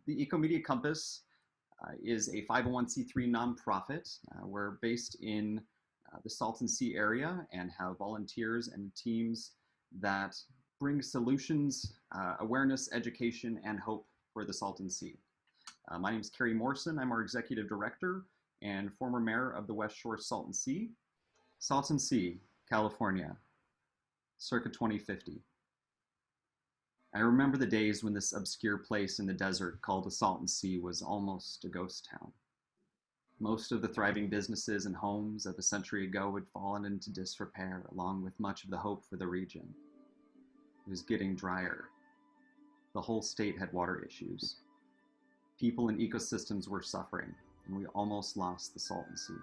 The EcoMedia Compass is a 501c3 nonprofit. We're based in the Salton Sea area and have volunteers and teams that bring solutions, awareness, education, and hope for the Salton Sea. My name is Carrie Morrison. I'm our executive director and former mayor of the West Shore Salton Sea. Salton Sea, California, circa 2050. I remember the days when this obscure place in the desert called the Salton Sea was almost a ghost town. Most of the thriving businesses and homes of a century ago had fallen into disrepair, along with much of the hope for the region. It was getting drier. The whole state had water issues. People and ecosystems were suffering, and we almost lost the Salton Sea.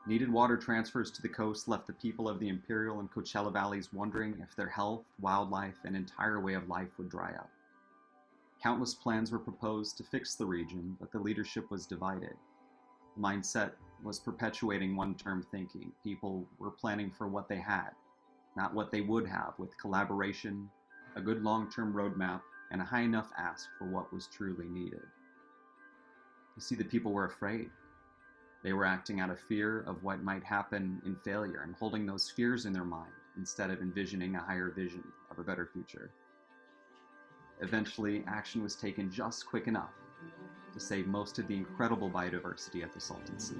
Needed water transfers to the coast left the people of the Imperial and Coachella Valleys wondering if their health, wildlife, and entire way of life would dry up. Countless plans were proposed to fix the region, but the leadership was divided. The mindset was perpetuating one-term thinking. People were planning for what they had, not what they would have, with collaboration, a good long-term roadmap, and a high enough ask for what was truly needed. You see, the people were afraid. They were acting out of fear of what might happen in failure and holding those fears in their mind instead of envisioning a higher vision of a better future. Eventually, action was taken just quick enough to save most of the incredible biodiversity at the Salton Sea.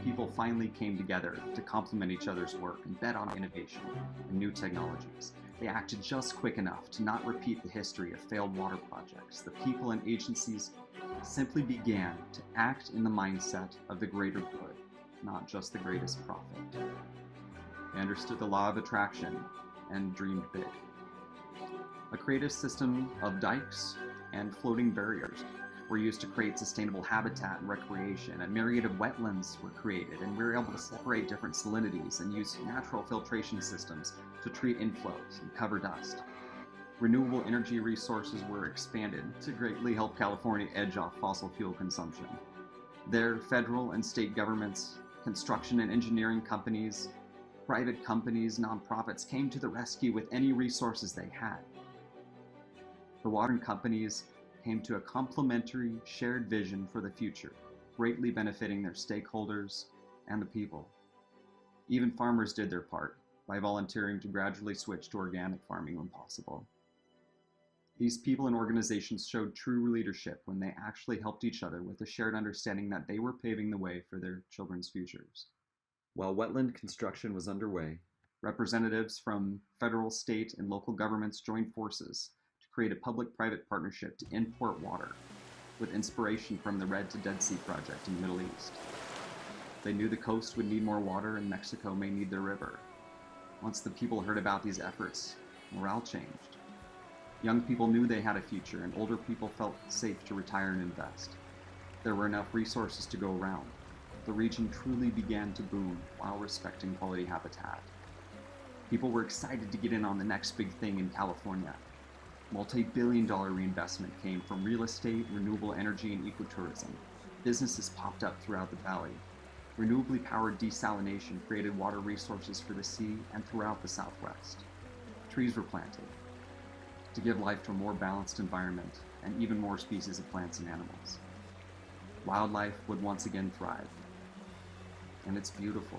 People finally came together to complement each other's work and bet on innovation and new technologies. They acted just quick enough to not repeat the history of failed water projects. The people and agencies simply began to act in the mindset of the greater good, not just the greatest profit. They understood the law of attraction and dreamed big. A creative system of dikes and floating barriers were used to create sustainable habitat and recreation. A myriad of wetlands were created, and we were able to separate different salinities and use natural filtration systems to treat inflows and cover dust. Renewable energy resources were expanded to greatly help California edge off fossil fuel consumption. Their federal and state governments, construction and engineering companies, private companies, nonprofits came to the rescue with any resources they had. The water companies came to a complementary, shared vision for the future, greatly benefiting their stakeholders and the people. Even farmers did their part by volunteering to gradually switch to organic farming when possible. These people and organizations showed true leadership when they actually helped each other with a shared understanding that they were paving the way for their children's futures. While wetland construction was underway, representatives from federal, state, and local governments joined forces to create a public-private partnership to import water, with inspiration from the Red to Dead Sea project in the Middle East. They knew the coast would need more water and Mexico may need their river. Once the people heard about these efforts, morale changed. Young people knew they had a future, and older people felt safe to retire and invest. There were enough resources to go around. The region truly began to boom while respecting quality habitat. People were excited to get in on the next big thing in California. Multi-billion-dollar reinvestment came from real estate, renewable energy, and ecotourism. Businesses popped up throughout the valley. Renewably powered desalination created water resources for the sea and throughout the Southwest. Trees were planted to give life to a more balanced environment and even more species of plants and animals. Wildlife would once again thrive. And it's beautiful.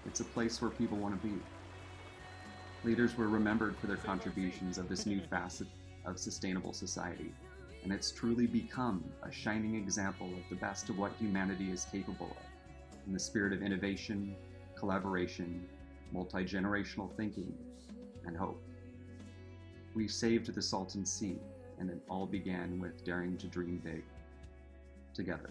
It's a place where people want to be. Leaders were remembered for their contributions of this new facet of sustainable society, and it's truly become a shining example of the best of what humanity is capable of, in the spirit of innovation, collaboration, multi-generational thinking, and hope. We saved the Salton Sea, and it all began with daring to dream big together.